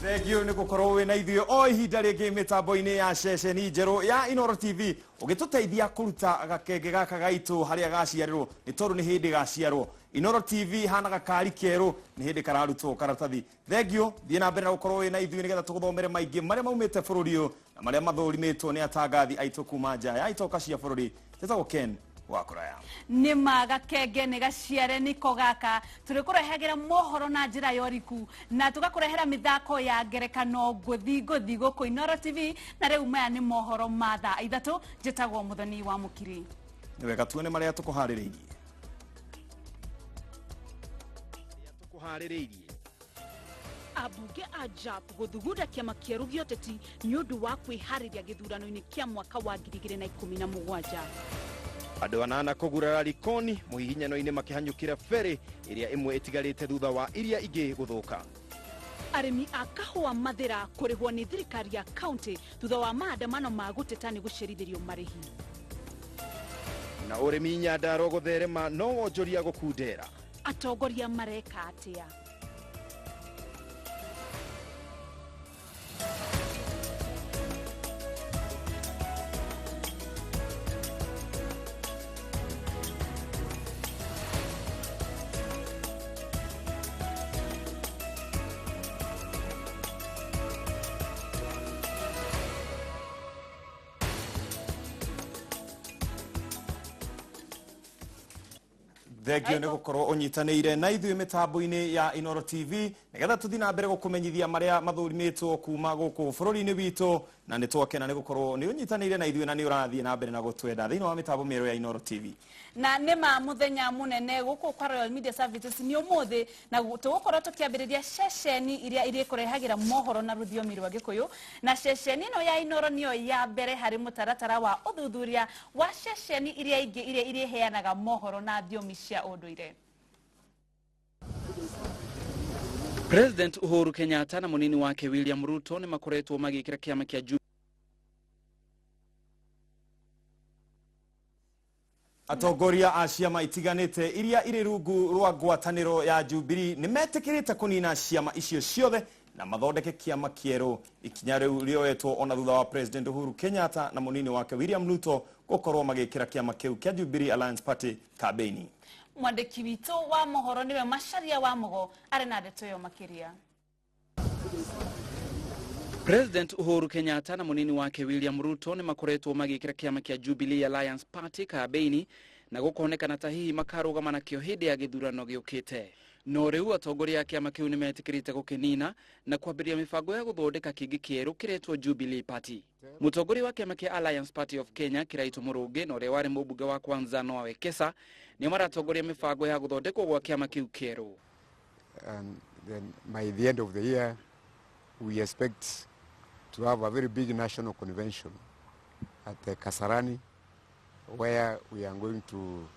Thegio nä gå korwo wä na ithuä o ihinda rä ngä mä tambo-inä ya ceceni njerå ya Inooro TV å gä tå teithia kå ruta gakenge gaka gaitå harä a gaciarä nä tondå nä hä ndä gaciarwo. Inooro TV hana gakari kerå nä hä ndä kararutwo karatathi. Thegio thiä na mbere na gå korwo wä na ithuä nä getha tå gå thomere maingä marä a maumä te bå rå ri å na marä a mathårimä two nä atangathi aitå kuma nja ya itoka cia bå rå ri tetagwo Ken Wakuraya. Nima gakenge nä gaciare niko gaka tå rä kå rehagä mohoro na njä ra yoriku na tå gakå rehera mä thako ya ngerekano ngåthi gå kå Inooro TV na rä u maya nä mohoro ma thaa ithatå njätagwo må thoni wa må kiri nä wega tuone marä a tå kå harä rä irie abunge a JAP gũthugunda kĩama kĩerũ gĩa ũteti nĩ ũndũ wa kwĩharĩria gĩthurano-inĩ kĩa mwaka wa 2017. andå anana kũgurara Likoni mũhihinyano-inĩ makĩhanyũkĩra ferĩ ĩrĩa ĩmwe ĩtigarĩte thutha wa iria ingĩ gũthũka. Arĩmi a kahũa Mathĩra kũrĩhwo nĩ thirikari ya kaunti thutha wa maandamano ma gũteta nĩ gũcerithĩrio marĩhi. Na ũrĩmi Nyandarua gũtherema no wonjoria gũkundera. Atongoria mareka atĩa? Thegio nä gå korwo å nyitanä ire na ithuä mä tambo-inä ya Inooro TV nä getha tå thiä na mbere gå kå menyithia marä a mathårimä two kuma gå kå bå rå ri-inä witå na nä twakena nä gå korwo nä å nyitanä ire na ithuä na nä å rathiä na mbere na gå twenda thä inä wa mä tambo mä erå ya Inooro TV. Na nä ma muthenya munene guku kwa Royal Media Services ni umuthi na tugukorwo tukiambiriria ceceni iria iri kurehagira mohoro na rũthiomi rwa Gikuyu na ceceni no ya Inooro niyo ya mbere hari mutaratara wa uthuthuria wa ceceni iria ingi iria iriheanaga mohoro na thiomi cia unduire. President Uhuru Kenyatta na munini wake William Ruto ni makoretwo magikira kiama kia atongoria a ciama itiganite iria iri rungu rwa ngwataniro ya Jubilee ni metikirite kunina ciama icio ciothe na mathondeke kiama kieru. Ikinya riu rioetwo ona thutha wa President Uhuru Kenyatta na munini wake William Ruto gukorwo magikira kiama kiu kia Jubilee Alliance Party kabeini. Mwandiki witũ wa mohoro niwe Macharia wa Mugo arĩ na ndeto yo makiria. President Uhuru Kenyatta na munini wake William Ruto ni makoretwo magikira kiama kia Jubilee Alliance Party kabeini na gukonekana ta hihi makarũgama nakĩo hĩndĩ ya gĩthurano gĩũkĩte. No rĩu atongoria a kiama kĩu nĩmetikĩrĩte gũkĩnina na kwambĩrĩria mĩbango ya gũthondeka kĩngĩ kĩerũ kĩretwo Jubilee Party. Mũtongoria wa kiama kia Alliance Party of Kenya Kiraitu Mũrũngi na ũrĩa warĩ mũmbunge wa Kwanza Noah Wekesa nĩo maratongoria mĩbango ya gũthondekwo gwa kiama kĩu kĩerũ. And then by the end of the year we expect to have a very big national convention at the Kasarani where we are going to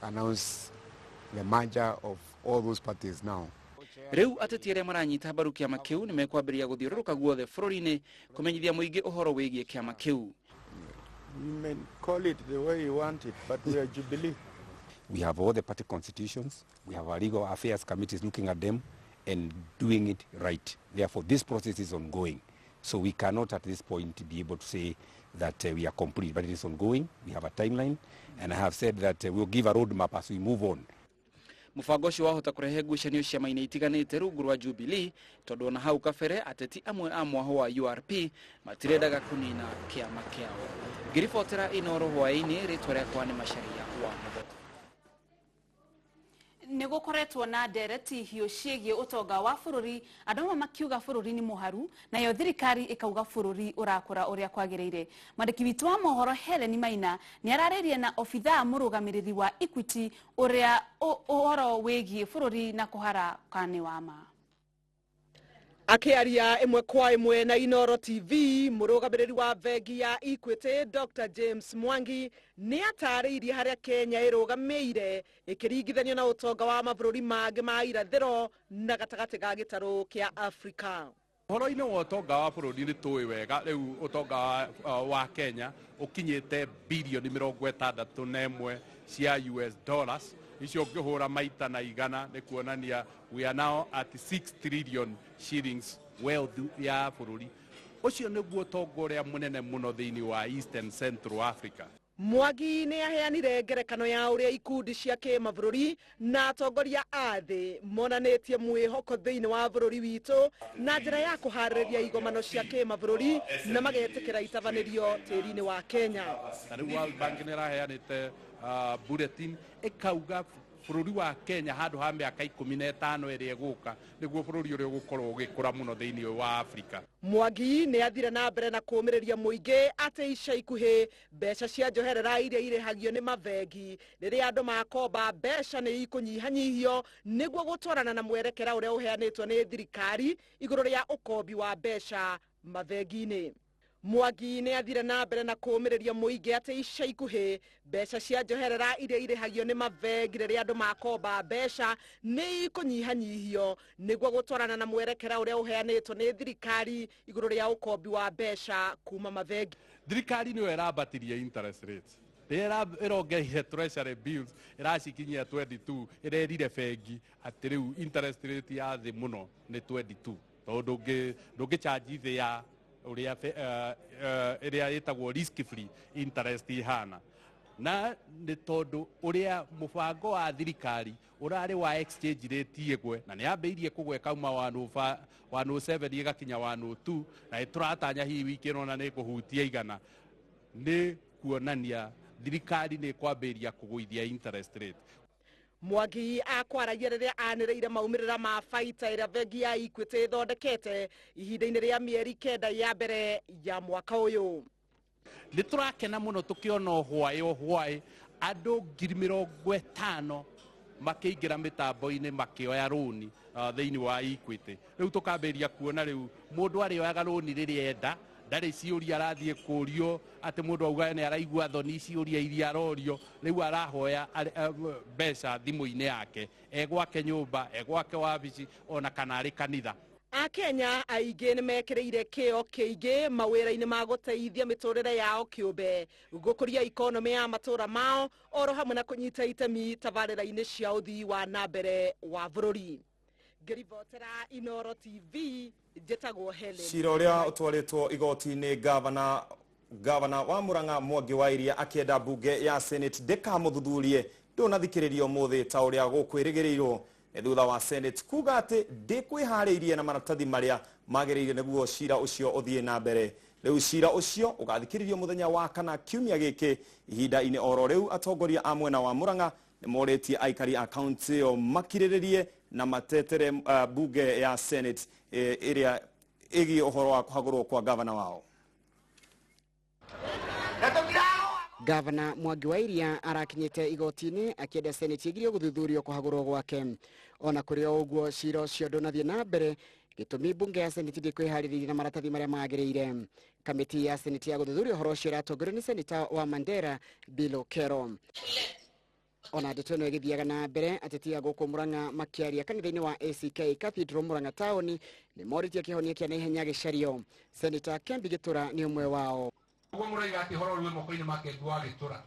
announce the merger of all those parties now. Rĩu ateti arĩa maranyita mbaru kiama kĩu nĩ mekwambĩrĩria gũthiũrũrũka guothe bũrũri-inĩ kũmenyithia mũingĩ ũhoro wĩgiĩ kiama kĩu. You may call it the way you want it, but we are Jubilee. We have all the party constitutions, we have our legal affairs committees looking at them and doing it right. Therefore, this process is ongoing. So we cannot at this point be able to say that we are complete, but it is ongoing. We have a timeline, and I have said that we'll give a roadmap as we move on. Mũbango ũcio wahota kũrehe ngucanio ciama-inĩ itiganĩte rungu rwa Jubilee tondũ ona hau kabere ateti amwe a mwaho wa URP matirendaga kũnina kĩama kĩao. Ngĩribotera Inooro hwaĩ-inĩ rĩtwa rĩakwa nĩ Macharia wa Mugo. Nĩ gũkoretwo na ndereti hiũ ciĩgiĩ ũtonga wa bũrũri andũ amwe makiuga bũrũri nĩ mũharu nayo thirikari ĩkauga bũrũri ũrakũra ũrĩa kwagĩrĩire. Mwandĩki witũ wa mohoro Helen Maina nĩ ararĩria na obithaa mũrũgamĩrĩri wa Equity ũrĩa ũhoro wĩgiĩ bũrũri na kũhara kanĩ wa ma. Akiaria imwe kwa imwe na Inooro TV mũrũgamĩrĩri wa bengi ya Equity Dr. James Mwangi nĩ atarĩirie harĩa Kenya ĩrũgamĩire ĩkĩringithanio na ũtonga wa mabũrũri mangĩ ma irathĩro na gatagatĩ ga gĩtarũ kĩa Afrika. Ũhoro-inĩ wa ũtonga wa bũrũri nĩ tũĩ wega rĩu ũtonga wa Kenya ũkinyĩte bilioni 61 cia US dollars. Icio ngĩhũra maita na igana nĩ kuonania we are now at 6 trillion shillings wealth ya bururi ucio niguo tongoria munene muno thiini wa East and Central Africa. Mwangi nĩ aheanire ngerekano ya ũrĩa ikundi cia kĩmabũrũri na atongoria a thĩ monanĩtie mwĩhoko thĩinĩ wa bũrũri witũ na njĩra ya kũharĩrĩria igomano cia kĩmabũrũri na magetĩkĩra itabanĩrio tĩri-inĩ wa Kenya. Rĩu World Bank nĩ ĩraheanĩte bulletin ĩkauga bũrũri wa Kenya handũ ha mĩaka 15 ĩrĩa ĩgũka nĩguo bũrũri ũrĩa ũgũkorwo ũgĩkũra mũno thĩinĩ wa Afrika. Mwangi nĩ athire na mbere na kũũmĩrĩria mũingĩ atĩ ica ikuhĩ mbeca cia njoherera iria irĩhagio nĩ mabengi rĩrĩa andũ makomba mbeca nĩ ikũnyihanyihio nĩguo gũtwarana na mwerekera ũrĩa ũheanĩtwo nĩ thirikari igũrũ rĩa ũkombi wa mbeca mabengi-inĩ. Mwangi nĩ athire na mbere na kũũmĩrĩria mũingĩ atĩ ica ikuhĩ mbeca cia njoherera iria irĩhagio nĩ mabengi rĩrĩa andũ makomba mbeca nĩ ikũnyihanyihio nĩguo gũtwarana na mwerekera ũrĩa ũheanĩtwo nĩ thirikari igũrũ rĩa ũkombi wa mbeca kuma mabengi. Thirikari nĩyo ĩrambatirie interest rates. Rĩrĩa ĩrongereire treasury bills ĩracikinyia 22 ĩrerire bengi atĩ rĩu interest rate ya thĩ mũno nĩ 22 tondũ ndũngĩchanji thĩ ya ĩrĩa ĩtagwo risk free interest ihana na nĩ tondũ ũrĩa mũbango wa thirikari ũrarĩ wa exchange rate igwe na nĩ ambĩirie kũgwe kauma 107 ĩgakinya 102 na ĩtũratanya hihi wiki ĩno na nĩ kũhutia igana nĩ kuonania thirikari nĩ kwambĩria kũgũithia interest rate. Mwangi akwaragia rĩrĩa anĩrĩire maumĩrĩra ma baita ĩrĩa bengi ya Equity ĩthondekete ihinda-inĩ rĩa mĩeri 9 ya mbere ya mwaka ũyũ. Nĩ tũrakena mũno tũkĩona hwaĩ andũ 50,000 makĩingĩra mĩtambo-inĩ makĩoya rũni thĩinĩ wa Equity. Rĩu tũkambĩrĩria kuona rĩu mũndũ arĩoyaga rũni rĩrĩa enda ndarĩ ciũria arathiĩ kũrio atĩ mũndũ auga nĩ araigua thoni ciũria iria arorio rĩu arahoya mbeca thimũ-inĩ yake egwake nyũmba egwake wabici ona kana arĩ kanitha. Akenya aingĩ nĩ mekĩrĩire kĩo kĩingĩ mawĩra-inĩ ma gũteithia mĩtũrĩre yao kĩũmbe gũkũria ikonomi ya matũra mao oro hamwe na kũnyita itemi tabarĩra-inĩ cia ũthii wa nambere wa bũrũri. Ngĩribotera Inooro TV njĩtagwo Helen. Cira ũrĩa ũtwarĩtwo igoti-inĩ gavana wa Murang'a Mwangi wa Iria akĩenda mbunge ya Senate ndĩkamũthuthurie ndũnathikĩrĩrio mũthĩ ta ũrĩa gũkwĩrĩgĩrĩirwo nĩ thutha wa Senate kuga atĩ ndĩkwĩharĩirie na maratathi marĩa magĩrĩire nĩguo cira ũcio ũthiĩ na mbere. Rĩu cira ũcio ũgathikĩrĩrio mũthenya wa kana kiumia gĩkĩ ihinda-inĩ oro rĩu atongoria a mwena wa Murang'a nĩ morĩtie aikari a kaunti ĩyo makirĩrĩrie na matetere mbunge ya Senate ĩrĩa ĩgiĩ ũhoro wa kũhagũrwo kwa gavana wao. Gavana Mwangi wa Iria arakinyĩte igoti-inĩ akĩenda Senate ĩgirio gũthuthurio kũhagũrwo gwake. Ona kũrĩ o ũguo cira ũcio ndũnathiĩ na mbere gĩtũmi mbunge ya Senate ndĩkwĩharĩrĩirie na maratathi marĩa magĩrĩire. Kamĩtĩ ya Senate ya gũthuthuria ũhoro ũcio ĩratongorio nĩ Senator wa Mandera Bill Okero. Ona ndeto ĩno ĩgĩthiaga na mbere ateti a gũkũ Murang'a makĩaria kanitha-inĩ wa ACK Cathedral Murang'a Town nĩ morĩtie kĩhonia kĩa naihenya gĩcario. Senator Kembi Gĩtũra nĩ ũmwe wao. Ũguo mũraiga atĩ horo rũĩ moko-inĩ make wa Gĩtũra.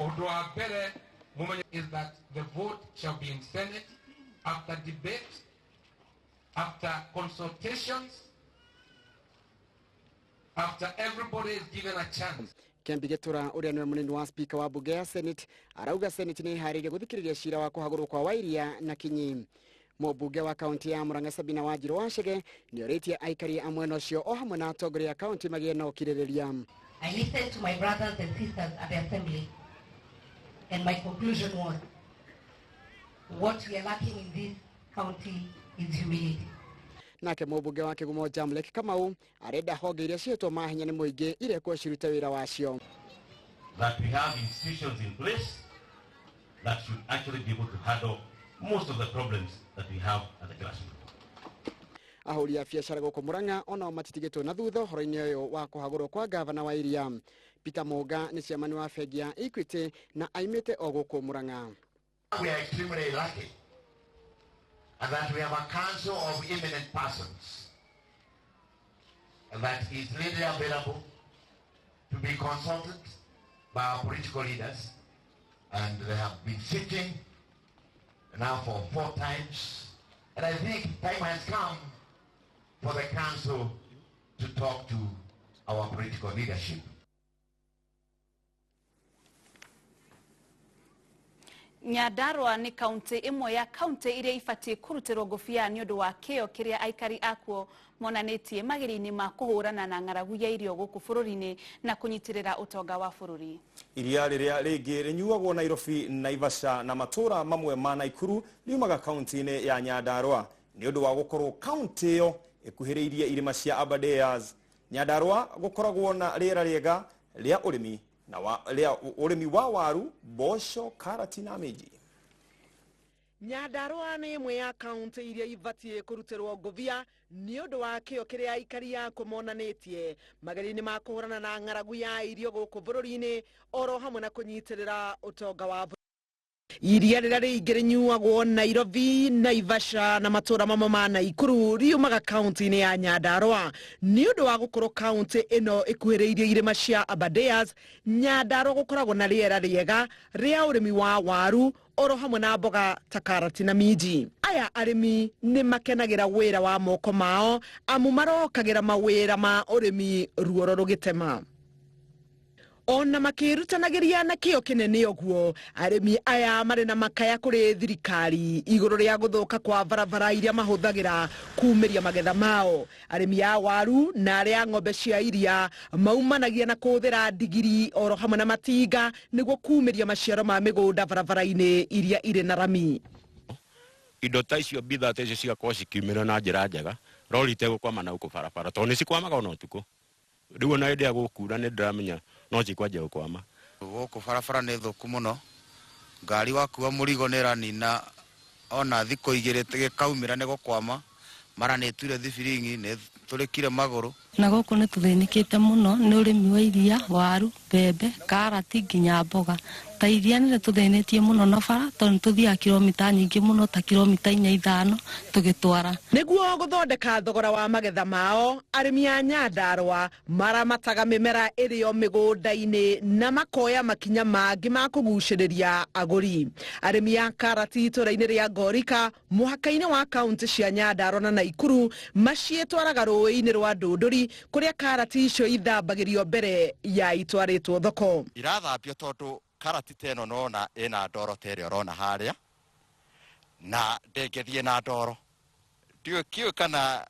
Ũndũ wa mbere mũmenye is that the vote shall be in Senate after debate, after consultations, after everybody is given a chance. Kembi Gĩtũra ũrĩa nĩwe mũnini wa speaker wa mbunge ya Senate arauga Senate nĩ iharĩirie gũthikĩrĩria cira wa kũhagũrwo kwa Wairia na Kinyi. Mũmbunge wa kaunti ya Murang'a Sabina Wanjiru Wachege nĩ orĩtie aikari a mwena ũcio o hamwe na atongoria a kaunti magĩe na ũkirĩrĩria. I listened to my brothers and sisters at the assembly and my conclusion was what we are lacking in this county is humility. Nake mũmbunge wa Kĩgumo Jamlek Kamau arenda honge iria ciĩtwo mahenya nĩ mũingĩ irekwo cirute wĩra wacio. That we have institutions in place that should actually be able to handle most of the problems that we have at the grassroots. Ahũri a biacara gũkũ Murang'a ona matitigĩtwo na thutha ũhoro-inĩ ũyũ wa kũhagũrwo kwa gavana wa Iria. Peter Mũnga nĩ ciamani wa bengi ya Equity na aimĩte o gũkũ Murang'a. We are extremely lucky and that we have a council of eminent persons and that is readily available to be consulted by our political leaders, and they have been sitting now for 4 times, and I think time has come for the council to talk to our political leadership. Nyandarua ni kaunti imwe ya kaunti iria ifatie kurutirwo ngobia ni undu wa kio kiria aikari akuo monanetie magiri-ini ma kuhurana na ng'aragu ya irio guku bururi-ini na kunyitirira utonga wa bururi. Iria riria ringi rinyuagwo Nairobi, Naivasha na matura mamwe ma Naikuru riumaga kaunti-ini ya Nyandarua ni undu wa gukorwo kaunti iyo ikuhiriirie irima cia Aberdares. Nyandarua gukoragwo na riera riega ria urimi na urimi wa waru, mboco, karati na minji. Nyandarua ni imwe ya kaunti iria ivatie kurutirwo ngobia ni undu wa kio kiria aikari akuo monanetie mageri-ini ma kuhurana na ng'aragu ya irio guku bururi-ini oro hamwe na kunyitirira utonga wa iria riria ringi rinyuagwo Nairobi, Naivasha na matura mamwe ma Naikuru riumaga kaunti-ini ya Nyandarua ni undu wa gukorwo kaunti ino ikuhiriirie irima cia Aberdares. Nyandarua gukoragwo na riera riega ria urimi wa waru oro hamwe na mboga ta karati na minji. Aya arimi ni makenagira wira wa moko mao amu marokagira mawira ma urimi ruoro rugitema. Ona makirutanagiria na kio kinene oguo arimi aya mari na makaya kuri thirikari iguru ria guthuka kwa barabara iria mahuthagira kuumiria magetha mao. Arimi ya waru na aria ng'ombe cia iria maumanagia na kuthira ndigiri oro hamwe na matinga niguo kuumiria maciaro ma migunda barabara-ini iria iri na rami. Indo ta icio bitha ta icio cigakorwo cikiumĩra na njĩra njega, rori itegũkwama na gũkũ barabara tondũ nĩcikwamaga ona ũtukũ. Rĩu ona hĩndĩ ya gũkura nĩndĩramenya no cikwanjia gũkwama. Gũkũ barabara nĩ thũku mũno, ngari wakua mũrigo nĩranina ona thikũ igĩrĩ gĩkaumĩra nĩ gũkwama, mara nĩtuire thibiringi nĩtũrĩkire magũrũ. Na gũkũ nĩtũthĩnĩkĩte mũno nĩ ũrĩmi wa iria, waru, mbembe, karati nginya mboga. Ta iria nĩtũthĩnĩtie mũno na bara tondũ nĩtũthiaga kilomita nyingĩ mũno ta kilomita 4-5 tũgĩtwara. Nĩguo gũthondeka thogora wa magetha mao, arĩmi a Nyandarua maramataga mĩmera ĩrĩo mĩgũnda-inĩ na makoya makinya mangĩ ma kũgucĩrĩria agũri. Arĩmi a karati itũra-inĩ rĩa Ngorika mũhaka-inĩ wa kaunti cia Nyandarua na Naikuru maciĩtwaraga rũĩ-inĩ rwa Ndũndũri kũrĩa karati icio ithambagĩrio mbere ya itwarĩtwo thoko. Irathambio tondũ karati teno nona ina ndoro tere orona haria na ndengerie na ndoro ndio kiu kana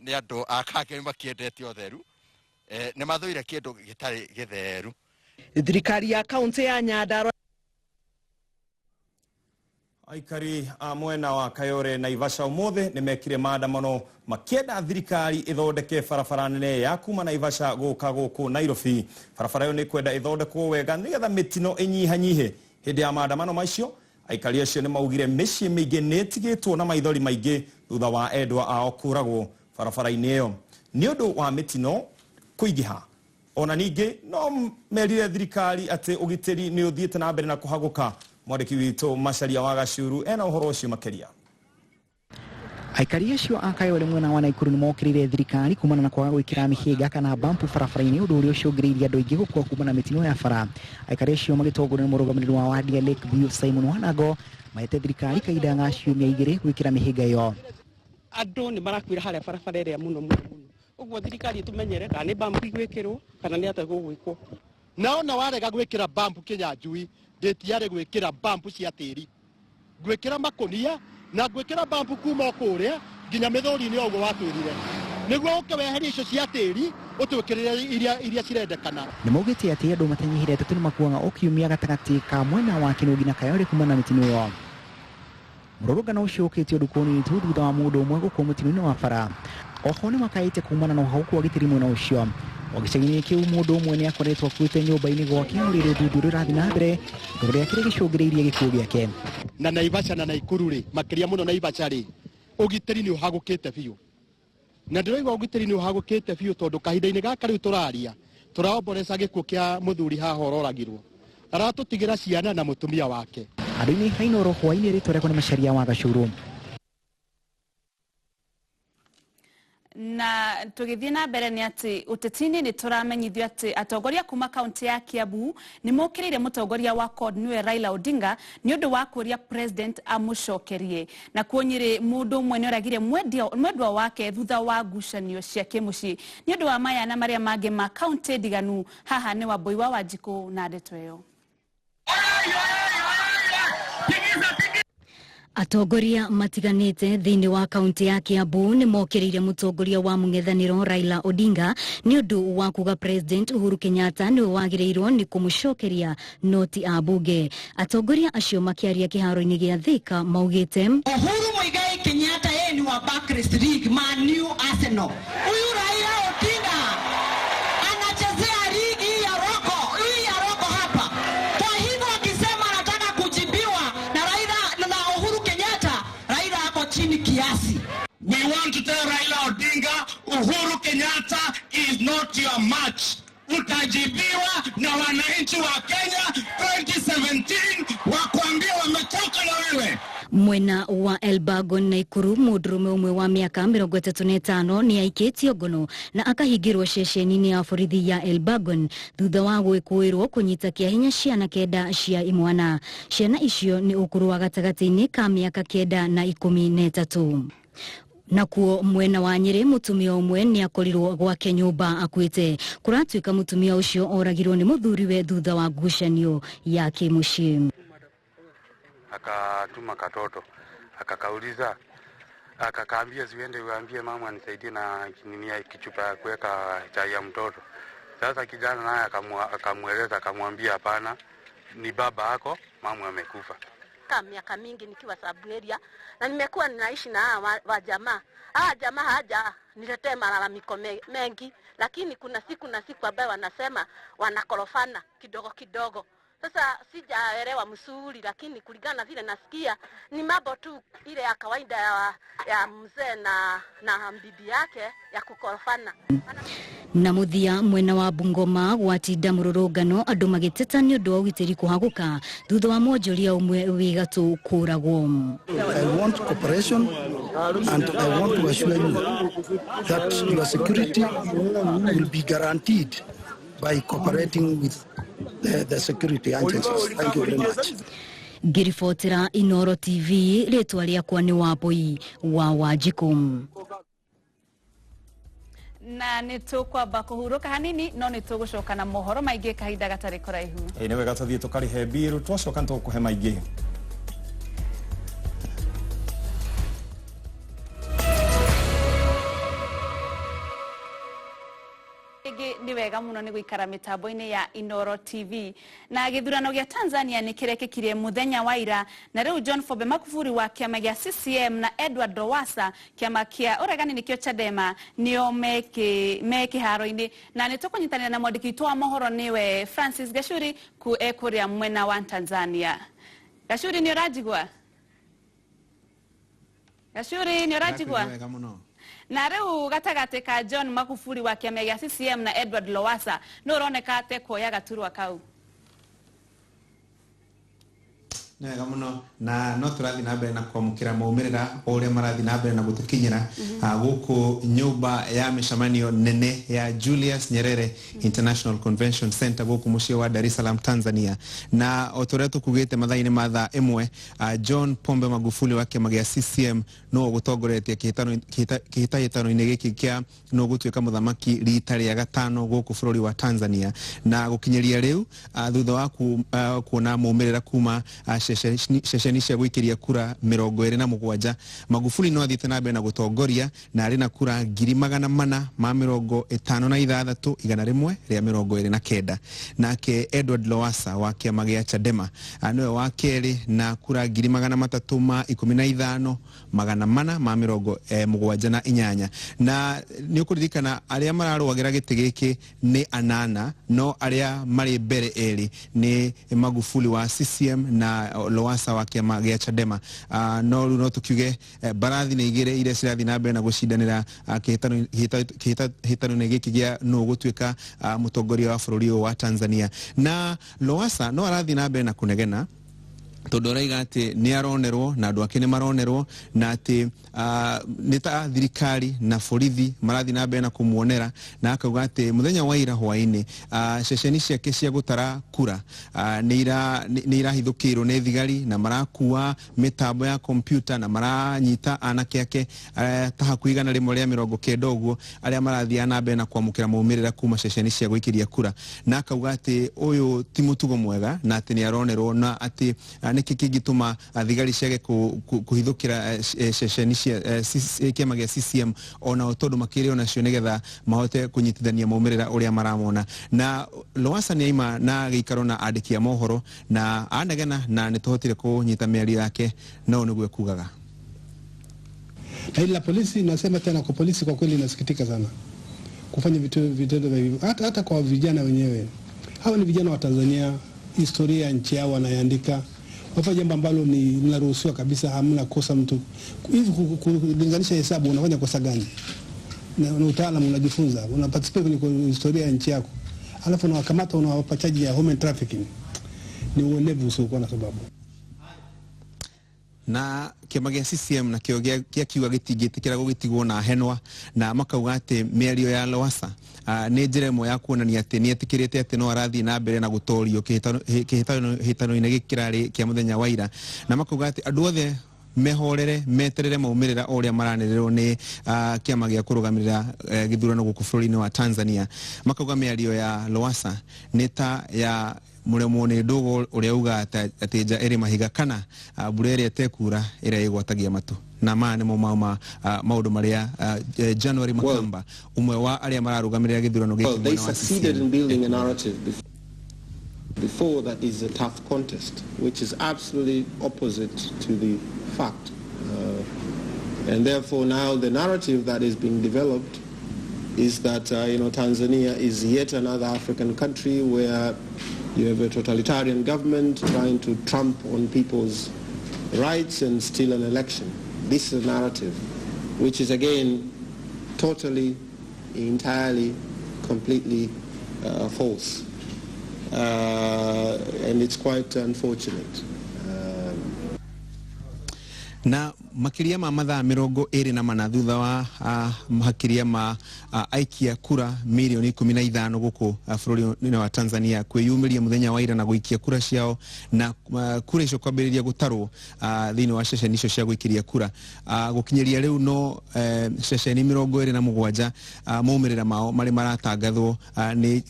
ni andu akake makiendete otheru ni mathuire kindu gitari githeru. Thirikari ya kaunti ya Nyandarua aikari a mwena wa Kayore Naivasha umothe nimekire maandamano makienda thirikari ithondeke barabara nene ya kuma Naivasha guka guku Nairobi. Barabara yo ni kwenda ithondekwo wega nigetha mitino inyihanyihe. Hindi ya maandamano macio aikari acio ni maugire micii mingi nitigitwo na maithori maingi thutha wa endwa ao kuragwo barabara-ini iyo ni undu wa mitino kuingiha. Ona ningi no merire thirikari ati ugitiri ni uthiite na mbere na kuhaguka. Mwandiki witũ Macharia wa Gacuru ena uhoro ucio makeria. Aikari acio a Kayole mwena wa Naikuru nĩ mokĩrĩire thirikari kumana na kwaga gwĩkĩra mĩhĩnga kana bampu barabara-inĩ ũndũ ũrĩa ũcũngĩrĩirie andũ aingĩ gũkua kumana na mĩtino ya bara. Aikari acio magĩtongorio nĩ mũrũgamĩrĩri wa wadi ya Lakeview Simon Wanango mahete thirikari kahinda ga ciumia 2 gwĩkĩra mĩhĩnga ĩyo. Andũ nĩ marakuĩra harĩa barabara ĩrĩa mũno mũno. Ũguo thirikari ĩtũmenyere kana nĩ bampu igwĩkĩrwo kana nĩ atĩa gũgwĩkwo. Naona warega gwĩkĩra bampu Kinyanjui ndĩtiarĩ gwĩkĩra bampu cia tĩri, gwĩkĩra makonia na gwĩkĩra bampu kuma kũrĩa nginya mĩthũri-inĩ ũguo watwĩrire nĩguo ũkeweheria icio cia tĩri ũtwĩkĩrĩre iria cirendekana. Nĩ maugĩte atĩ andũ matanyihire 3 nĩ makuaga o kiumia gatagatĩ ka mwena wa Kinũngi na Kayole kumana na mĩtino ĩyo. Mũrũrũngano ũcio ũkĩtio ndukũ-inĩ tu thutha wa mũndũ ũmwe gũkua mũtino-inĩ wa bara. Oho nĩ makaĩte kumana na ũhagũku wa gĩtĩri mwena ũcio. Gĩcagi-inĩ kĩu mũndũ ũmwe nĩ akoretwo akuĩte nyũmba-inĩ gwake ũrĩa ũthuthuria ũrathiĩ na mbere igũrũ rĩa kĩrĩa gĩcũngĩrĩirie gĩkuũ gĩake. Na Naivasha na Naikuru rĩ makĩria mũno Naivasha rĩ ũgitĩri nĩ ũhagũkĩte biũ. Na ndĩroiga ũgitĩri nĩ ũhagũkĩte biũ tondũ kahinda-inĩ gaka rĩu tũraria tũraomboreca gĩkuũ kĩa mũthuri haha ũroragirwo. Aratũtigĩra ciana na mũtumia wake. Andũ-inĩ hainoro hwainĩ rĩtwa rĩakwa nĩ Macharia wa Gacuru. na tugithie na mbere ni ati utetini ni turamenyithio ati atongoria kuma kaunti ya Kiambu ni mokirire mutongoria wa CORD niwe Raila Odinga ni undu wa kuria president amucokerie na kuonyire mundu umwe ni oragire mwendwa wake thutha wa ngucanio cia kimuci ni undu wa maya na maria mange ma kaunti diganu haha ni Wambui wa Wanjiku na ndeto iyo. Atongoria matiganite thiini wa kaunti ya Kiambu ni mokirire mutongoria wa mung'ethaniro Raila Odinga ni undu wa kuga president Uhuru Kenyatta ni wagireirwo ni kumucokeria noti a bunge. Atongoria acio makiaria kiharo-ini gia Thika maugite Uhuru Muigai Kenyatta yeye ni wa Barclays League Man U Arsenal. Huyu Raila Odinga anachezea ligi ya Roko, hii ya Roko hapa. Kwa hivyo akisema anataka kujibiwa na Raila na Uhuru Kenyatta, Raila hapo chini kiasi. We want to tell Raila Odinga, Uhuru Kenyatta is not your match. Utajibiwa na wananchi wa Kenya 2017 wakuambia wamechoka na wewe. Mwena wa Elbagon na Ikuru mudurume umwe wa miaka 35 ni aikitio ngono na akahigirwo ceceni-ini ya borithi ya Elbagon thutha wa gwikuirwo kunyita kiahinya ciana kenda cia imwana. Ciana icio ni ukuru wa gatagati-ini ka miaka 9 na 13. Nakuo mwena wa Nyeri mutumia umwe ni akorirwo gwake nyumba akuite. Kuratuika mutumia ucio oragirwo ni muthuriwe thutha wa ngucanio ya kimuci. Akatuma katoto akakauliza akakaambia ziende uambie mama anisaidie na nini ya kichupa ya kuweka chai ya mtoto. Sasa kijana naye akamueleza akamwambia hapana, ni baba yako, mama amekufa. Kama miaka mingi nikiwa Sabuneria na nimekuwa ninaishi na wa jamaa. Jamaa haja niletee malalamiko mengi, lakini kuna siku ambayo wanasema wanakorofana kidogo kidogo. Sasa sijaelewa msuri, lakini kulingana vile nasikia ni mambo tu ile ya kawaida ya mzee na bibi yake ya kukorofana. Na muthia mwena wa Bungoma gwatinda mururungano andu magiteta ni undu wa ugitiri kuhaguka thutha wa mwonjoria umwe wigatu kuragwo. I want cooperation and I want to assure you that your security will be guaranteed by cooperating with the security agencies. Thank you very much. Girifotera Inoro TV ritwa riakwa ni Wambui wa Wanjiku. Na nitukwamba kuhuruka hanini no nitugucoka na mohoro maingi kahinda gatari kuraihu. Ni wega tuthie tukarihe biru twacoka ntukuhe maingi. Ni wega muno ni guikara mitambo-ini ya Inoro TV na githurano gia Tanzania ni kirekekirie muthenya wa ira na riu John Pombe Magufuli wa kiama gia CCM na Edward Lowassa kiama kia uregani nikio Chadema nio meki haro-ini na nitukunyitanira na mwandiki wa mohoro niwe Francis Gachuri kuria mwena wa Tanzania. Gachuri ni urajigwa? Gachuri ni urajigwa? Na riu gatagate ka John Magufuli wa kiama gia CCM na Edward Lowassa no roneka ate kuoya gaturwa kau. Ni wega muno na no turathi na mbere na kwamukira maumirira uria marathi na mbere na gutukinyira guku nyumba ya mishamanio nene ya Julius Nyerere International Convention Center guku mucio wa Dar es Salaam Tanzania na otoretu kugite mathaini matha imwe John Pombe Magufuli wa kiama gia CCM no gutongoretie kihitahitano-ini giki kia no gutuika muthamaki rita ria gatano guku bururi wa Tanzania na gukinyeria riu thutha wa kuona maumirira kuma ceceni cia gwikiria kura 27 Magufuli no athiete na mbere na gutongoria na ari na kura 456,129 nake Edward Lowassa wa kiama gia Chadema niwe wa keri na kura 315,478 na ni ukuririkana aria mararwagira giti giki ni anana no aria mari mbere eri ni Magufuli wa CCM na Lowassa wa kiama gia Chadema no tukiuge barathi ni igire ire cirathi na mbere na gucindanira kihitano-ini giki gia no gutuika mutongoria wa bururi wa Tanzania na Lowassa no arathi na mbere na kunegena tondoraiga ati ni aronerwo na andu ake ni maronerwo na ati ni ta thirikari na borithi marathi na mbere na kumuonera na akauga ati muthenya wa ira hwaini ceceni ciake cia gutara kura ni irahithukirwo ni thigari na marakua mitambo ya kompyuta na maranyita anake ake ta hakuhi 190 uguo aria marathia na mbere na kwamukira maumirira kuma ceceni cia gwikiria kura na akauga ati uyu ti mutugo mwega na ati ni aronerwo na ati niki kingituma thigari ciage kuhithukira ceceni cia kiama gia CCM ona otondu makirio nacio nigetha mahote kunyitithania maumirira uria maramona na Lowassa ni aima na giikaro na andiki a mohoro na anegena na nituhotire kunyita miario yake no niguo kugaga. La polisi nasema tena kwa polisi kwa kweli inasikitika sana kufanya vitendo vya hivyo hata kwa vijana wenyewe. Hawa ni vijana wa Tanzania, historia ya nchi yao wanaandika. Wafanya jambo ambalo ni linaruhusiwa kabisa, hamna kosa mtu. Hivi kulinganisha hesabu unafanya kosa gani? Na utaalamu unajifunza, unaparticipate kwenye historia ya nchi yako. Alafu unawakamata unawapa charge ya human trafficking. Ni uonevu usiokuwa na sababu. Na kiama gia CCM na kio gia kiuga gitingĩtĩkĩra gũgĩtigwo na henwa na makauga atĩ mĩario ya Lowassa nĩ njĩra ĩmwe ya kuonania atĩ nĩ etĩkĩrĩte atĩ no arathiĩ na mbere na gũtorio kĩhĩtano-inĩ gĩkĩrarĩ kĩa mũthenya wa ira na makauga atĩ andũ othe mehorere meterere maumirira uria maranĩrĩrwo nĩ kiama gĩa kũrũgamĩrĩra gĩthurano gũkũ bũrũri-inĩ wa Tanzania. Makauga mĩario ya Lowassa nĩ ta ya muremo ni ndogo uria uga ati nja iri mahiga kana mbura iria tekura iria igwatagia matu na ma nimo maundu maria January Makamba umwe wa aria mararugamirira githurano giki they succeeded in building a narrative before that is a tough contest, which is absolutely opposite to the fact, and therefore now the narrative that is being developed is that Tanzania is yet another African country where you have a totalitarian government trying to trump on people's rights and steal an election. This is a narrative which is again totally, entirely, completely false. And it's quite unfortunate. Na makiria ma mathaa 24 thutha wa makiria ma aikia kura milioni 15 guku bũrũri-inĩ wa Tanzania kwĩyumĩria mũthenya wa ira na gũikia kura ciao na kura icio kwambĩrĩria gũtarwo thĩinĩ wa ceceni icio cia gũikiria kura gũkinyĩria rĩu no ceceni 27 maumĩrĩra mao marĩ maratangathwo nĩ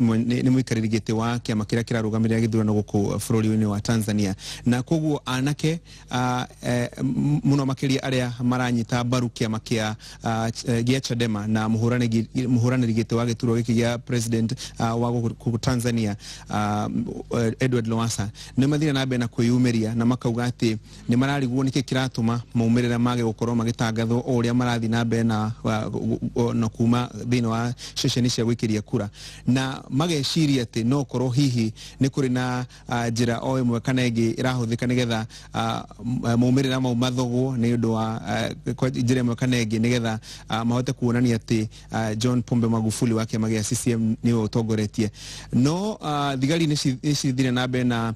mũikarĩri gĩtĩ wa kĩama kĩrĩa kĩrarũgamĩrĩra gĩthurano gũkũ bũrũri-inĩ wa Tanzania na koguo anake muno makiria aria maranyita mbaru kiama kia gia Chadema na muhuraniri gĩtĩ wa gĩturwa gĩkĩ gĩa president wa gũkũ Tanzania Edward Lowassa nĩ mathire na mbere na kwĩyumĩria na makauga atĩ nĩ mararigwo nĩkĩ kĩratũma maumĩrĩra mage gũkorwo magĩtangathwo o ũrĩa marathi na mbere na kuma thĩinĩ wa ceceni cia gũikiria kura na mageciria atĩ no korwo hihi nĩ kũrĩ na njĩra o ĩmwe kana ĩngĩ ĩrahũthĩka nĩgetha maumĩrĩra mau mathogwo nĩ ũndũ wa njĩra ĩmwe kana ĩngĩ nĩgetha mahote kuonania atĩ John Pombe Magufuli wa kĩama gĩa CCM nĩwe ũtongoretie no thigari nĩ cithire na mbere na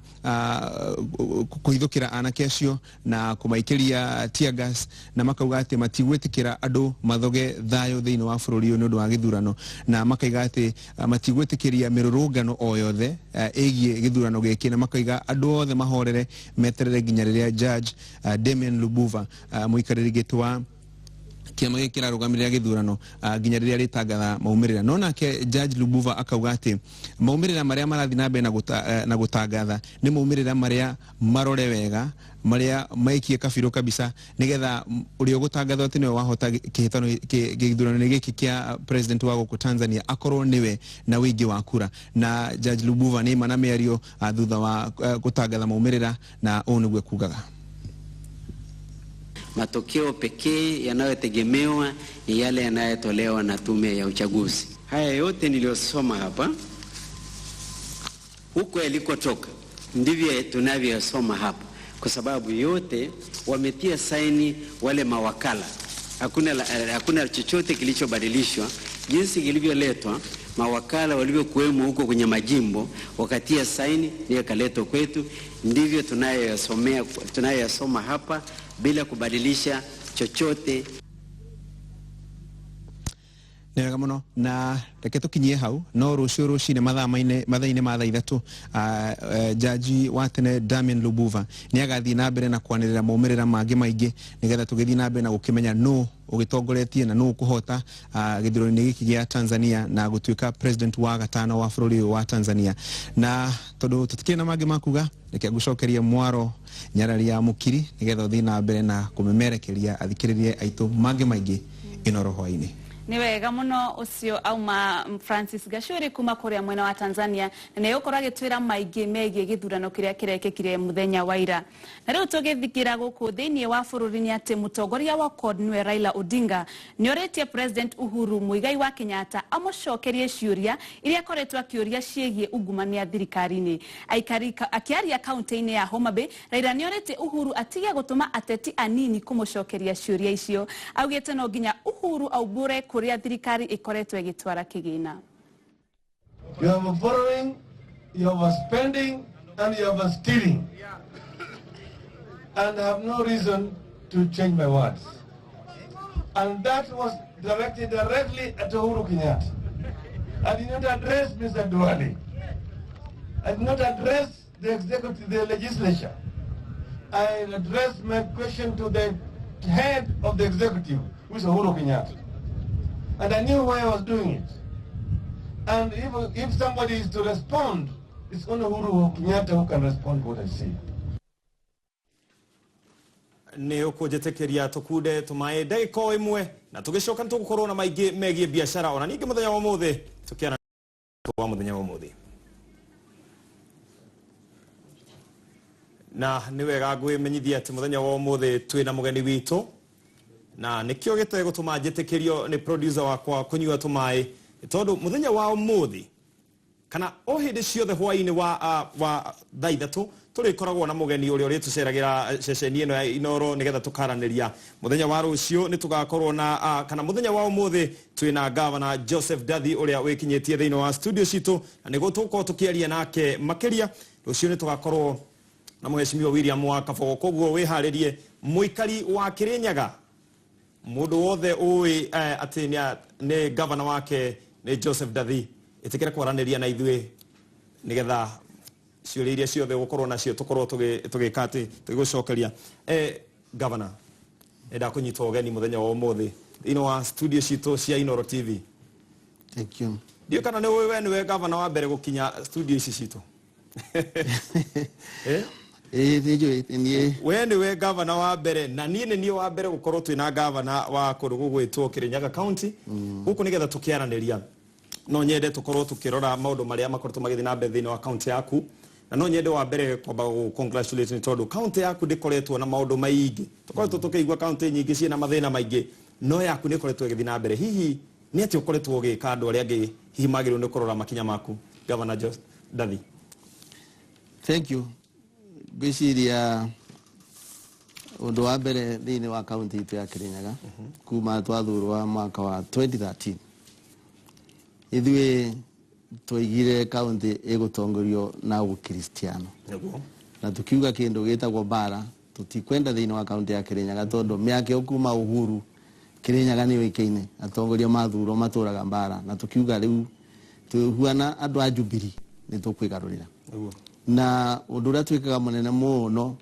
kũhithũkĩra anake acio na kũmaikĩria tear gas na makauga atĩ matigwĩtĩkĩra andũ mathoge thayũ thĩinĩ wa bũrũri ũyũ nĩ ũndũ wa gĩthurano na makaiga atĩ matigwĩtĩkĩria mĩrũrũngano o yothe ĩgiĩ gĩthurano gĩkĩ na makaiga andũ othe mahorere meterere nginya rĩrĩa Judge Damian Lubuva mũikarĩri gĩtĩ wa kiama gĩkĩ kĩrarũgamĩrĩra gĩthurano nginya rĩrĩa rĩtangatha maumĩrĩra no nake Judge Lubuva akauga atĩ maumĩrĩra marĩa marathi na mbere na gũtangatha nĩ maumĩrĩra marĩa marore wega maria maikie kabirũ kabisa nigetha ũrĩa gũtangathwo atĩ nĩwe wahota gĩthurano gĩkĩ kĩa president wa gũkũ Tanzania akorwo nĩwe na wĩingĩ wa kura na Judge Lubuva nĩ mana mĩario thutha wa gũtangatha maumĩrĩra na ũũ nĩguo kugaga. Matokeo pekee yanayotegemewa ni yale yanayotolewa na tume ya uchaguzi. Haya yote niliyosoma hapa huko yalikotoka ndivyo tunavyosoma hapa, kwa sababu yote wametia saini wale mawakala. Hakuna chochote kilichobadilishwa jinsi kilivyoletwa, mawakala walivyokuwemo huko kwenye majimbo wakatia saini, ndio kaletwa kwetu, ndivyo tunayoyasoma hapa bila kubadilisha chochote. Nega muno na reke tukinyie hau no rucio rucine mathaine ma thaa ithatu jaji wa tene Damian Lubuva ni agathii na mbere na kwanirira maumirira mangi maingi nigetha tugithii na mbere na gukimenya no ugitongoretie na no kuhota githurano-ini giki gia Tanzania na gutuika president wa gatano wa bururi wa Tanzania. Na tondu tutikire na mangi makuga reke ngucokerie Mwaro Nyarari ya Mukiri nigetha uthii na mbere na kumemerekeria athikiririe aitu mangi maingi Inoro hwaini. Ni wega muno ucio auma Francis Gachuri kuma kuria mwena wa Tanzania na nĩũkorwo agĩtwĩra maingĩ megiĩ gĩthurano kĩrĩa kĩrekĩkire mũthenya wa ira. Na rĩu tũgĩthikĩra gũkũ thĩinĩ wa bũrũri nĩ atĩ mũtongoria wa CORD nĩwe Raila Odinga nĩorĩtie President Uhuru Muigai wa Kenyatta amũcokerie ciũria iria akoretwo akĩũria ciĩgiĩ ungumania thirikari-inĩ. Akĩaria kaunti-inĩ ya Homa Bay, Raila nĩorĩtie Uhuru atige gũtũma ateti anini kũmũcokeria ciũria icio. Augĩte no nginya Uhuru aubũre kuria thirikari ikoretwo igitwara kigina. You have borrowing, you have spending, and you have stealing. And I have no reason to change my words. And that was directed directly at Uhuru Kenyatta. I did not address Mr. Duale. I did not address the executive, the legislature. I addressed my question to the head of the executive, who is Uhuru Kenyatta. And I knew why I was doing it. And if somebody is to respond, it's only Uhuru Kenyatta who can respond to what I say. Nĩ ũkũnjĩtĩkĩria tũkunde tũmaĩ ndagĩka ĩmwe na tũgĩcoka nĩtũgũkorwo na maingĩ megiĩ biacara ona ningĩ mũthenya wa ũmũthĩ tũkĩara wa mũthenya wa ũmũthĩ. Na nĩ wega ngwĩmenyithia atĩ mũthenya wa ũmũthĩ twĩna mũgeni witũ na nikio gĩtego gũtũma njĩtĩkĩrio nĩ producer wakwa kũnyua tũmaĩ tondũ mũthenya wa ũmũthĩ kana o hĩndĩ ciothe hwaĩ-inĩ wa thaa ithatũ tũrĩkoragwo na mũgeni ũrĩa ũrĩtũceragĩra ceceni ĩno ya Inoro nĩgetha tũkaranĩria. Mũthenya wa rũciũ nĩ tũgakorwo na kana mũthenya wa ũmũthĩ twĩna Governor Joseph Dathi ũrĩa wĩkinyĩtie thĩinĩ wa studio citũ na nĩguo tũgũkorwo tũkĩaria nake makĩria. Rũciũ nĩ tũgakorwo na Mheshimiwa William Wakabogo, koguo wĩharĩrie mũikari wa Kĩrĩnyaga mundu wothe uwi ati ni governor wake ni Joseph Dathi itikire kwaraniria na ithuĩ nigetha ciũria iria ciothe gukorwo nacio tukorwo tugika ati tugigucokeria. Governor enda kunyita ũgeni mũthenya wa ũmũthĩ thĩinĩ wa studio citũ cia Inoro TV. Thank you. Ndio kana niwe governor wa mbere gukinya studio ici citũ. We niwe governor wa mbere na niĩ nĩ niĩ wa mbere gũkorwo twĩna governor wa kũndũ gũgwĩtwo Kĩrĩnyaga county gũkũ nĩgetha tũkĩaranĩria. No nyende tũkorwo tũkĩrora maũndũ marĩa makoretwo magĩthiĩ na mbere thĩinĩ wa county yaku na no nyende wa mbere kwamba congratulate nĩ tondũ county yaku ndĩkoretwo na maũndũ maingĩ. Tũkoretwo tũkĩigua county nyingĩ ciĩna mathĩna maingĩ no yaku nĩ ĩkoretwo ĩgĩthiĩ na mbere. Hihi nĩ atĩ ũkoretwo ũgĩka andũ arĩa angĩ hihi magĩrĩirwo nĩ kũrora makinya maku Governor Joseph Dathi? Thank you. Gwĩciria ũndũ wa mbere thĩinĩ wa kaunti itũ ya Kĩrĩnyaga kuma twathurwo mwaka wa 2013 ithuĩ twaigire kaunti ĩgũtongorio na Ũkristiano na tukiuga kĩndũ gĩtagwo mbara tutikwenda thĩinĩ wa kaunti ya Kĩrĩnyaga tondũ mĩaka ĩyo kuma Uhuru Kĩrĩnyaga nĩ yoikaine atongoria mathurwo matũraga mbara na tukiuga rĩu tuhuana andũ a Jubilee nĩ tũkwĩgarũrĩra. Na ũndũ ũrĩa twĩkaga mũnene mũno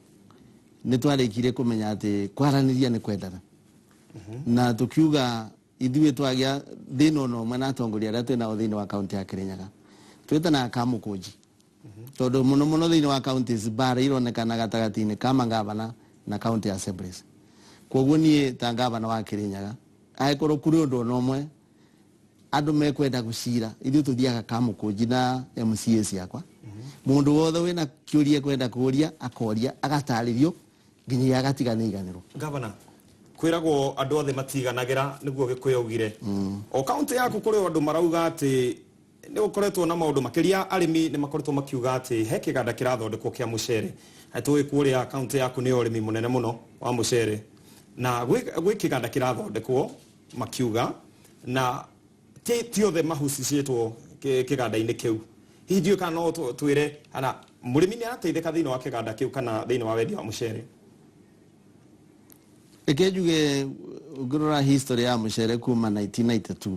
nĩ twarĩkire kũmenya atĩ kwaranĩria nĩ kwendana na tukiuga ithuĩ twagĩa thĩna ono ũmwe na atongoria arĩa twĩnao thĩinĩ wa kaunti ya Kĩrĩnyaga twĩtanaga kamũkũnji tondũ mũno mũno thĩinĩ wa counties mbara ironekana gatagatĩ-inĩ ka magavana na county assemblies. Koguo niĩ ta gavana wa Kĩrĩnyaga angĩkorwo kũrĩ ũndũ ona ũmwe andũ mekwenda gũcira ithuĩ tũthiaga kamũkũnji na MCA ciakwa mundu wothe wina kiuria kwenda kuria akoria agatarĩrio nginya agatigana iganĩrwo. Governor kwiragwo andũ othe matiganagĩra nĩguo Gĩkũyũ augire o kaunti yaku kũrĩ andũ marauga atĩ nĩ gũkoretwo na maũndũ makĩria arĩmi nĩ makoretwo makiuga atĩ he kĩganda kĩrathondekwo kĩa mũcere tũĩ kũrĩa kaunti yaku nĩ ũrĩmi mũnene mũno wa mũcere na gwĩ kĩganda kĩrathondekwo makiuga na ti othe mahucicitwo kiganda-inĩ kiu hihi ndiũ kana no twĩre kana mũrĩmi nĩ arateithĩka thĩinĩ wa kĩganda kĩu kana thĩinĩ wa wendia wa mũcere? Ekejuge ngorora history ya mũcere kuma 1992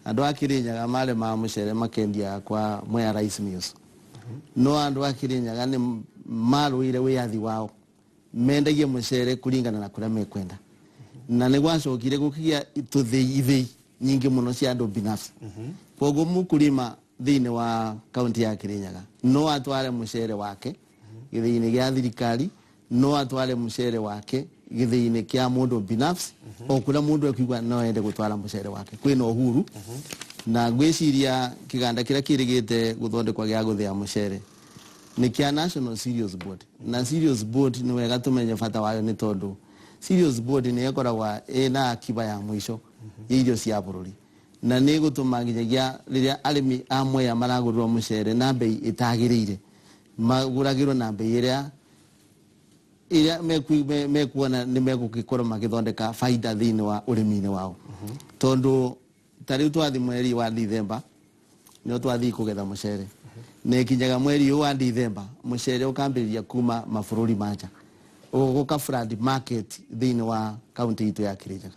andũ a Kirinyaga mare ma mũcere makendia kwa Mwea Rice Mills no andũ a Kirinyaga nĩ marũire wĩyathi wao mendagie mũcere kũringana na kũrĩa mekwenda na nĩ gwacokire gũkĩgĩa tũthĩithĩi nyingĩ mũno cia andũ binafsi koguo mũkulima thĩinĩ wa kaunti ya Kirinyaga no atware mũcere wake gĩthĩinĩ gĩa thirikari no atware mũcere wake gĩthĩinĩ kĩa mũndũ binafsi o kũrĩa mũndũ ekũigua no ende gũtwara mũcere wake kwĩna uhuru na ngwĩciria kĩganda kĩrĩa kĩrĩgĩte gũthondekwa gĩa gũthĩa mũcere nĩ kĩa National Cereals Board na Cereals Board nĩ wega tũmenye bata wayo nĩ tondũ Cereals Board nĩ ĩkoragwa ĩna akiba ya mũico irio cia bũrũri na nĩ gũtũma nginyagia rĩrĩa arĩmi a Mwea maragũrĩrwo mũcere na bei ĩtagĩrĩire magũragĩrwo na bei ĩrĩa mekuona nĩ megũgĩkorwo magĩthondeka faida thĩinĩ wa ũrĩmi-inĩ wao tondũ tarĩu twathi mweri wa Dithemba nĩo twathi kũgetha mũcere na ikinyaga mweri wa Dithemba mũcere ũkambĩrĩria kuma mabũrũri ma nja ũgũka flood market thĩinĩ wa kaunti itũ ya Kirinyaga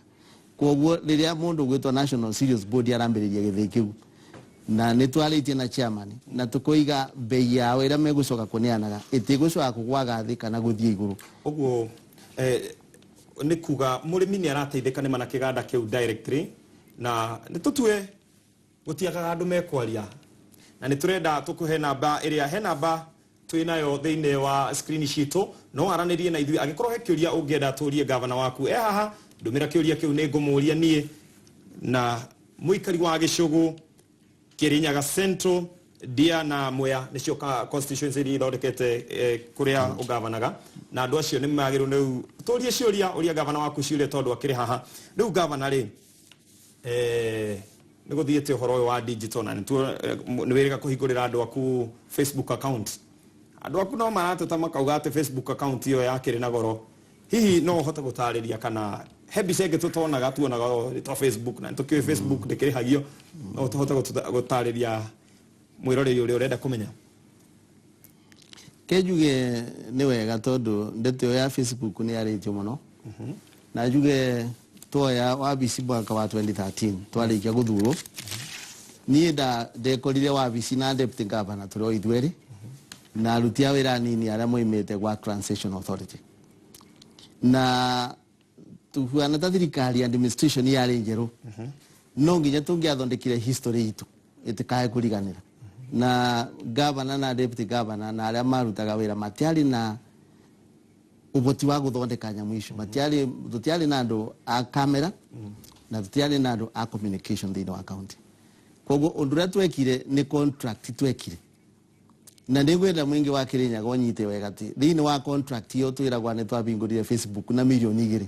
koguo rĩrĩa mũndũ gwĩtwo National Cereals Board arambĩrĩria gĩthĩi kĩu na nĩ twarĩtie na chairman na tũkũiga bei yao ĩrĩa megũcoka kũneanaga ĩtigũcoka kũgwaga thĩ kana gũthiĩ igũrũ ũguo nĩ kuga mũrĩmi nĩ arateithĩka nĩ mana kĩganda kĩu directly na nĩ tũtue gũtiagaga andũ mekwaria na nĩ tũrenda tũkũhe namba ĩrĩa he namba twĩnayo thĩinĩ wa screen citũ no aranĩrie na ithuĩ angĩkorwo he kĩũria ũngĩenda tũrie gavana waku haha ndũmĩra kĩũria kĩu nĩ ngũmũria niĩ na mũikari wa gĩcũgũ Kirinyaga Central Dia na Mwea nĩcio constituency iria ithondekete kũrĩa ũgavanaga na andũ acio nĩ magĩrĩirwo rĩu tũrie ciũria ũria gavana waku ciũria tondũ akĩrĩ haha rĩu gavana rĩ nĩ gũthiĩte ũhoro ũyũ wa digital na nĩ wĩrĩga kũhingũrĩra andũ aku Facebook account andũ aku no marateta makauga atĩ Facebook account ĩyo yakĩrĩ na goro hihi no ũhote gũtarĩria kana he mbica ĩngĩ tũtonaga tuonaga twa Facebook na nĩtũkĩũĩ Facebook ndĩkĩrĩhagio no tũhote gũtarĩria mwĩroreri ũrĩa ũrenda kũmenya? Kejuge nĩ wega tondũ ndeto ĩyo ya Facebook nĩ yarĩtio mũno na njuge twoya wabici mwaka wa 2013 twarĩkia gũthurwo niĩ ndekorire wabici na deputy governor tũrĩ o ithuerĩ na aruti a wĩra nini arĩa moimĩte gwa Transition Authority na tuhuana ta thirikari administration yarĩ njerũ no nginya tũngĩathondekire history itũ ĩtĩkae kũriganĩra na governor na deputy governor na arĩa marutaga wĩra matiarĩ na ũboti wa gũthondeka nyamũ icio tũtiarĩ na andũ a kamera na tũtiarĩ na andũ a communication thĩinĩ wa county koguo ũndũ ũrĩa twekire nĩ contract twekire na nĩ gwenda mũingĩ wa Kirinyaga ũnyite wega thĩinĩ wa contract ĩyo twĩragwa nĩ twabingũrire Facebook na milioni 2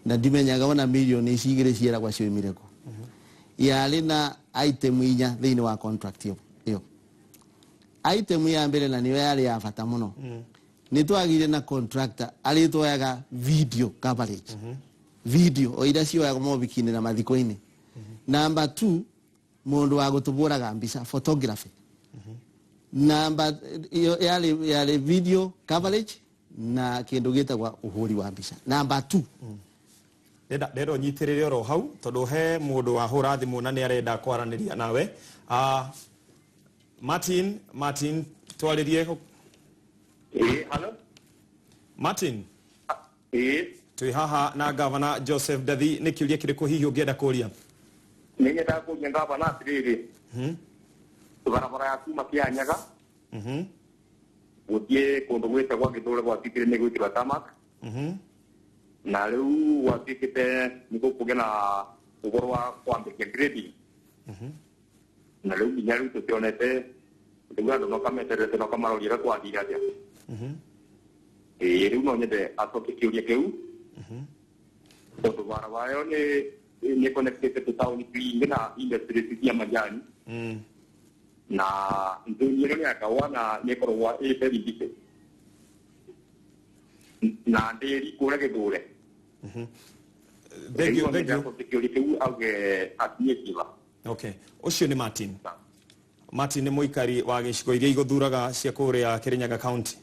na ndimenyaga ona milioni ici 2 cieragwa cioimire kũ yarĩ na item 4 thĩinĩ wa contract ĩyo item ya mbere na nĩyo yarĩ ya bata mũno nĩ twagire na contractor arĩtwoyaga video coverage video o iria cioyaga mobikinĩ na mathiko-inĩ number 2 mũndũ wa gũtũbũraga mbica photography number yarĩ video coverage na kĩndũ gĩtagwa ũhũri wa mbica number 2 ndenda ũnyitĩrĩre oro hau tondũ he mũndũ wahũra thimũ na nĩ arenda kwaranĩria nawe Martin twarĩrie hello Martin twĩ haha na gavana Joseph Ndathi nĩ kĩũria kĩrĩkũ hihi ũngĩenda kũria? nĩ nyenda kũria gavana atĩrĩrĩ barabara ya kuma Kĩanyaga gũthiĩ kũndũ gwĩtagwo Gĩthũre gwatuĩkire nĩ gwĩkĩrwo tarmac na rĩu gwatuĩkĩte nĩ gũkũgĩa na ũhoro wa kwambĩrĩria grading na rĩu nginya rĩu tũtionete rĩu andũ nokameterete nokamarorire kwathire atĩa rĩu no nyende acoke kĩũria kĩu tondũ barabara ĩyo nĩ connectĩte tũtaũni twingĩ na industries cia majani na ndũnyĩ ĩno nĩ akawa na nĩ ĩkoragwo ĩ very busy na ndĩri kũrĩa Gĩthũre kĩũria kĩu auge atinye kiuga Okay. Ucio ni Martin. Martin ni muikari wa gicigo iria iguthuraga cia kuria Kirinyaga County.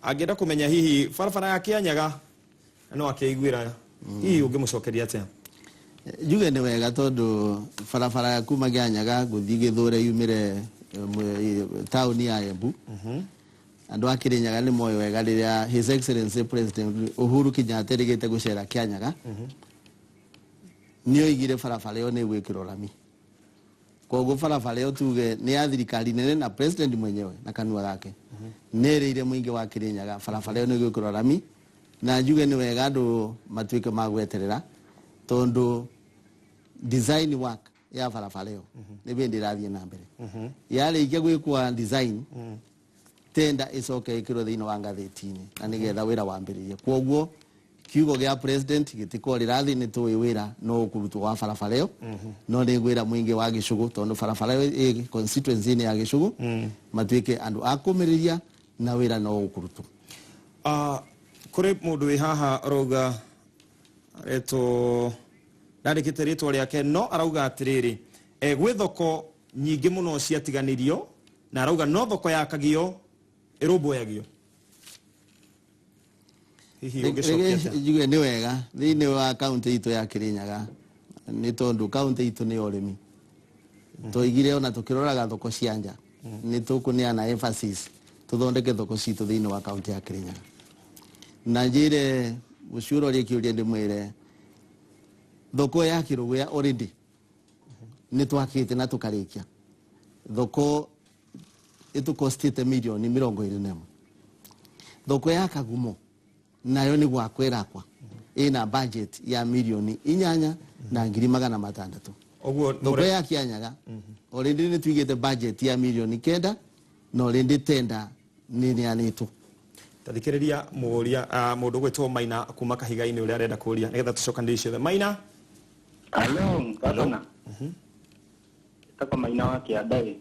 Angenda kumenya hihi barabara ya Kianyaga no akeiguira hihi ungimucokeria atia? Juge ni wega tondu barabara ya kuma Kianyaga guthi Githure yumire tauni ya Embu. Andu a Kirinyaga ni moyo wega riria His Excellency President Uhuru Kenyatta rigite gucera Kianyaga. Nio igire barabara yo ni gwikirwo rami. Koguo barabara yo tuge ni ya thirikari nene na president mwenyewe na kanua gake. Nereire muingi wa Kirinyaga barabara yo ni gwikirwo rami na juge ni wega andu matuike magweterera tondu design work ya barabara yo ni bindi rathie na mbere. Yale ike gwikwa design tenda icoke ikirwo thiini wa ngathitini na nigetha wira wambiririe. Koguo kiugo gya president gitikorira thi ni tuwi wira no kurutwo wa barabara yo no ni gwira muingi wa Gicugu tondu barabara yo constituency ni ya Gicugu matuike andu akumiriria na wira no kurutwo. Kuri mundu wi haha roga eto ndandikite ritwa riake no arauga atiriri gwi thoko nyingi muno ciatiganirio na arauga no thoko ya Kagio irumboyagio. Juge ni wega thiini wa county itu ya Kirinyaga ni tondu county itu ni urimi toigire ona tukiroraga thoko cia nja ni tukuneana emphasis tuthondeke thoko citu thiini wa county ya Kirinyaga na njire ucuro ri kiuria ndimwire thoko ya Kiruguya already ni twakite na tukarikia thoko itu costite milioni 21 thoko ya Kagumo nayo ni gwakwira kwa ina budget ya milioni 8 na 600,000. Oguo thoko ya Kianyaga already ni twigite budget ya milioni 9 no already tenda nini anitu tathikiriria muria mundu gwitwo Maina kuma Kahiga-ini uria arenda kuria nigetha tucokaniririe Maina. Hello, gavana. Tako Maina wa Kiadai.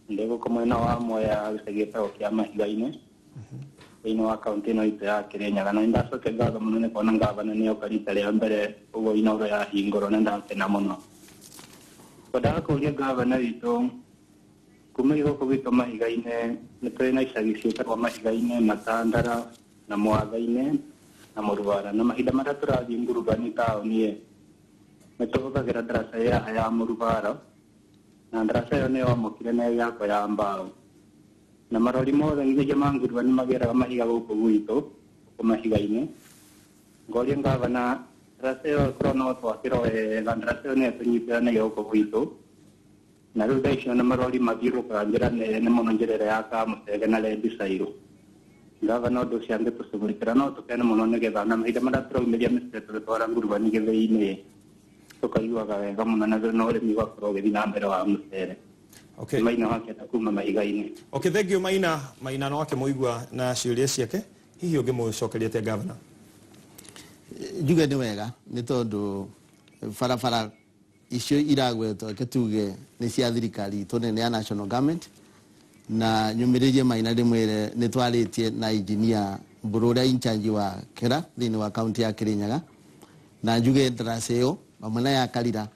Ndego kwa mwena wa moya gisegeta o kia Mahiga-ini. Ino wa kaunti no ite ya Kirinyaga na ndacoke ngatho muno ni kona gavana ni okarita ria mbere ugo inoro ya hingoro na ndakena muno. Kodaga kuria gavana wito kuma igoko gwitwo Mahiga-ini ni twina icagi ciitagwo Mahiga-ini, Matandara na Mwatha-ini na Murubara na mahinda maria turathii ngurubani tauni ni tuhuthagĩra ndaraca ya Murubara na ndaraca ĩyo nĩ yomokire na ĩgakwo ya mbao na marori mothe nginya ma ngurubani mageraga mahiga gũkũ gwitũ gũkũ Mahiga-ini. Ngoria ngavana ndaraca ĩyo korwo no twakĩrwo wega ndaraca ĩyo nĩ ĩtũnyitithanagia gũkũ gwitũ na rĩu thaa icio na marori mathiũrũrũkaga njĩra nene mũno njĩra ĩrĩa ya Kamũtege na Red-Side. Ngavana ũndũ ũcio angĩtũcugurĩkĩra no tũkene mũno nĩgetha na mahinda marĩa tũraumĩria mĩciĩ tũgĩtwara ngurubani gĩthĩi-inĩ tukaiguaga wega mũno na ũrĩmi ũgakorwo ũgĩthiĩ na mbere wa mũcere. Okay. Maina wakĩenda kuma Mahiga-ini. Okay, thank you Maina no akĩmũigua na ciũria ciake hihi ũngĩmũcokeria atĩa gavana? Juge ni wega ni tondu barabara icio iragwetwo ketuge ni cia thirikari tunene ya national government na nyumiririe Maina ndimwire ni twaritie na engineer Mbururia in charge wa kera thiini wa county ya Kirinyaga na njuge ndaraca ĩyo mamwe ya Karira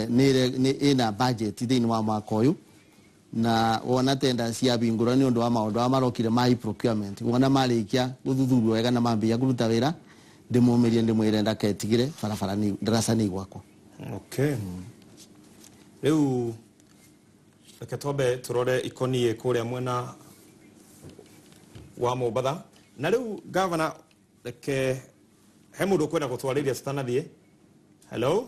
ni ina budget thiini wa mwaka uyu na wona tenda cia bingura ni undu wa maundu wa marokire mai procurement wona marikia guthuthurwo wega na mambia kuruta wira ndimumirie ndimwire ndaketigire barabara ni ndaraca ni gwakwa. Okay. Riu reke twambe turore ikonie kuria mwena wa Mombatha na riu gavana reke he mundu kwenda gutwariria stanathie. Hello.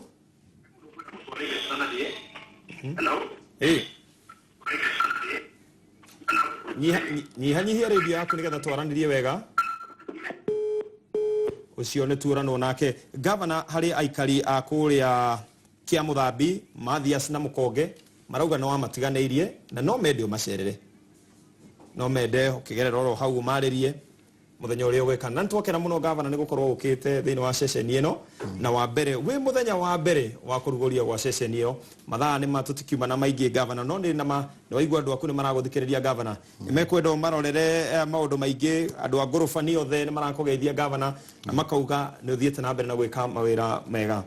Hello. Hey. Nyihanyihia radio yaku nigetha twaranirie wega. Ucio ni turano nake gavana hari aikari a kuria kia Muthambi Mathias na Mukonge marauga no amatiganeirie na no mende umacerere no mende ukigerera ro hau maririe muthenya uria gweka na ntwakera muno gavana ni gukorwo ukite thiini wa session ino na wa mbere wi muthenya wa mbere wa kuruguria gwa session iyo mathaa ni matutikiuma na maingi gavana no ni nama ni waigua andu aku ni maraguthikiriria gavana ni mekwenda marorere maundu maingi andu a ngurubani othe ni marakugeithia gavana na makauga ni uthiete na mbere na gwika mawira mega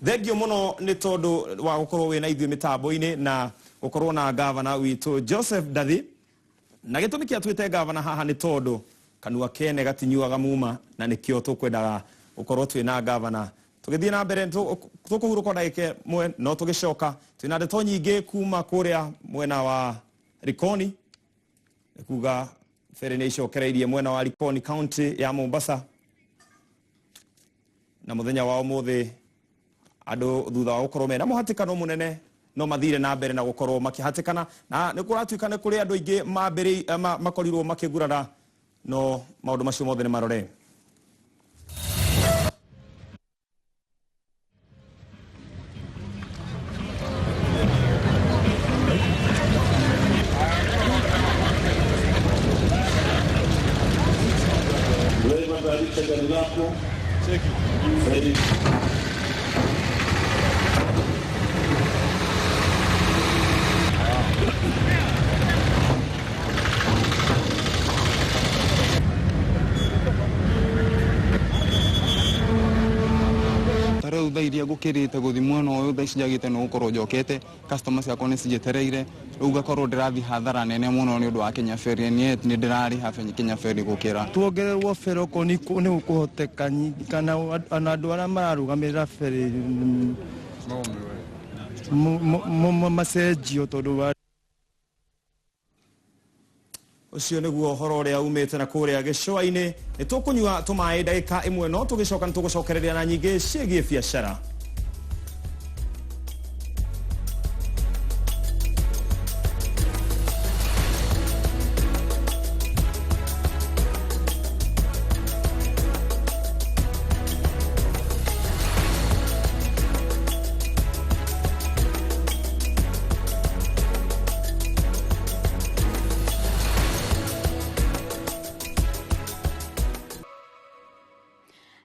thengio muno ni tondu wa gukorwo we na ithuĩ mitambo-ini na gukorwo na gavana witu Joseph Ndathi na gitumi kia twite gavana haha ni tondu kanua kene gatinyuaga muma na nikio tukwendaga gukorwo twina gavana tugithie na mbere tukuhuruka ndagika mwe no tugicoka twina ndeto nyingi kuma kuria mwena wa Likoni kuga feri ni icokereirie mwena wa Likoni county ya Mombasa na muthenya wa umuthi andu thutha wa gukorwo mena muhatikano munene no mathire na mbere na gukorwo makihatikana na ni kuratuika ni kuri andu ingi makorirwo makigurana no maundu macio mothe ni marore. Tarau thairia gukirite guthi mwena uyu thaici njagite no gukorwo njokete customers yakwa ni cijetereire riu ngakorwo ndirathi hathara nene muno ni undu wa Kenya Ferry ni ndirari ha Kenya Ferry gukira tuongererwo fero ko ni gukuhoteka kana andu ara mararugamirira ferry masejio tondu ucio niguo horo uria umite na kuria gicua-ini ni tukunyua tumae ndagika imwe no tugicoka tugucokereria na nyingi ciĩgiĩ biacara.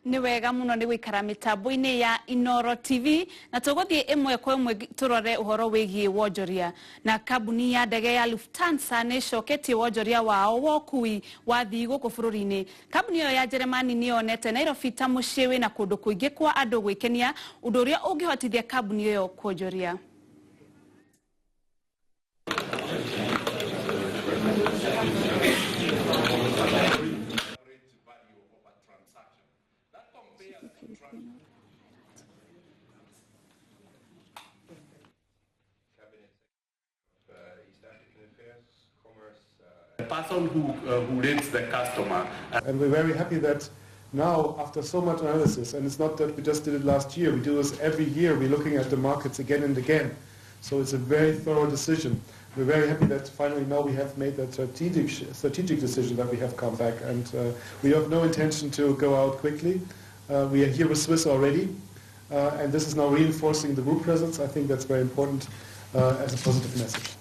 Ni wega muno ni gwikara mitambo-ini ya Inoro TV na tuguthie imwe kwa imwe turore uhoro wigie wonjoria na kambuni ya ndege ya Lufthansa ni coketie wonjoria wao wa ukui wa thii guku bururi-ini. Kambuni iyo ya Jeremani ni yonete Nairobi ta mucii wina kundu kuingi kwa andu gwikenia undu uria ungihotithia kambuni iyo kuonjoria. The person who rates the customer. And we're very happy that now, after so much analysis, and it's not that we just did it last year, we do this every year, we're looking at the markets again and again. So it's a very thorough decision. We're very happy that finally now we have made that strategic decision that we have come back, and we have no intention to go out quickly. We are here with Swiss already, and this is now reinforcing the group presence. I think that's very important as a positive message.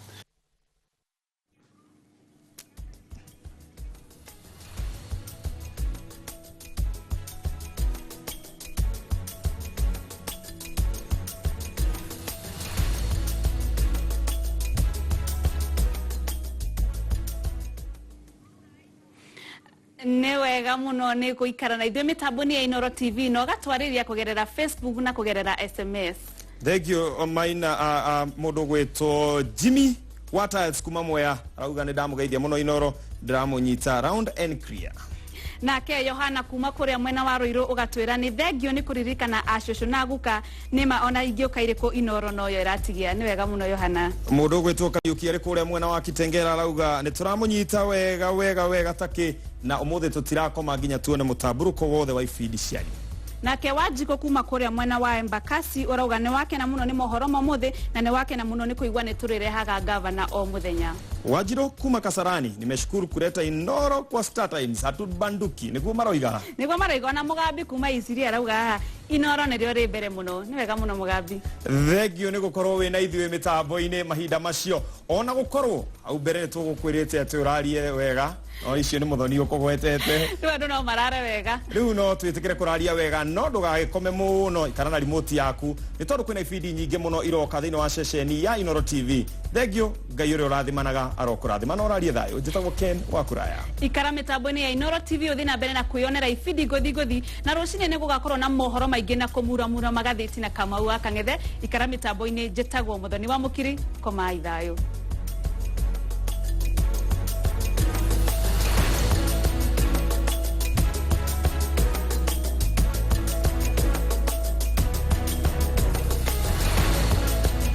Ni wega muno ni guikara na ithuĩ mitambo-ini ya Inoro TV no gatwariria kugerera Facebook na kugerera SMS. Thank you Maina mundu gwitwo Jimmy Waters kuma Mwea arauga ni ndamugeithia muno Inoro ndiramunyita round and clear. Nake Yohana kuma kuria mwena wa Ruiru ugatwira ni thengio ni kuririkana acũcũ na guka nima ona ingĩũka irĩkũ Inoro noyo iratigia. Ni wega muno Yohana. Mundu gwitwo Kariuki ari kuria mwena wa Kitengera arauga ni turamunyita wega taki na umuthi tutirakoma nginya tuone mutamburuko wothe wa ifindi cianyu. Nake Wanjiko kuma kuria mwena wa Embakasi urauga ni wake na muno ni mohoro momuthi na ni wake na muno ni kuigwa ni turirehaga gavana o muthenya. Wajiro kuma Kasarani nimeshukuru kuleta Inoro kwa Star Times hatubanduki niguo maroiga. Niguo maroiga na Mugambi kuma Isiri arauga Inoro nirio ri mbere muno. Ni wega muno Mugambi. Thengio ni gukorwo we na ithuĩ mitambo-ini mahinda macio ona gukorwo au mbere tugukwirite ati urarie wega no icio ni muthoni ukugwetete. Riu andu no marare wega. Riu no twitikire kuraria wega no ndugagikome muno ikara na remote yaku ni tondu kwina ibindi nyingi muno iroka thiini wa ceceni ya Inoro TV. Thengio Ngai uria urathimanaga Ngai arokurathima na orarie thayo. Njitagwo Ken wa Kuraya. Ikara mitambo-ini ya Inoro TV uthi na mbere na kwionera ibindi gothi na rucini ni gugakorwo na mohoro maingi na kumuramura magatheti na Kamau Akang'ethe. Ikara mitambo-ini njitagwo Muthoni wa Mukiri, komai thayo.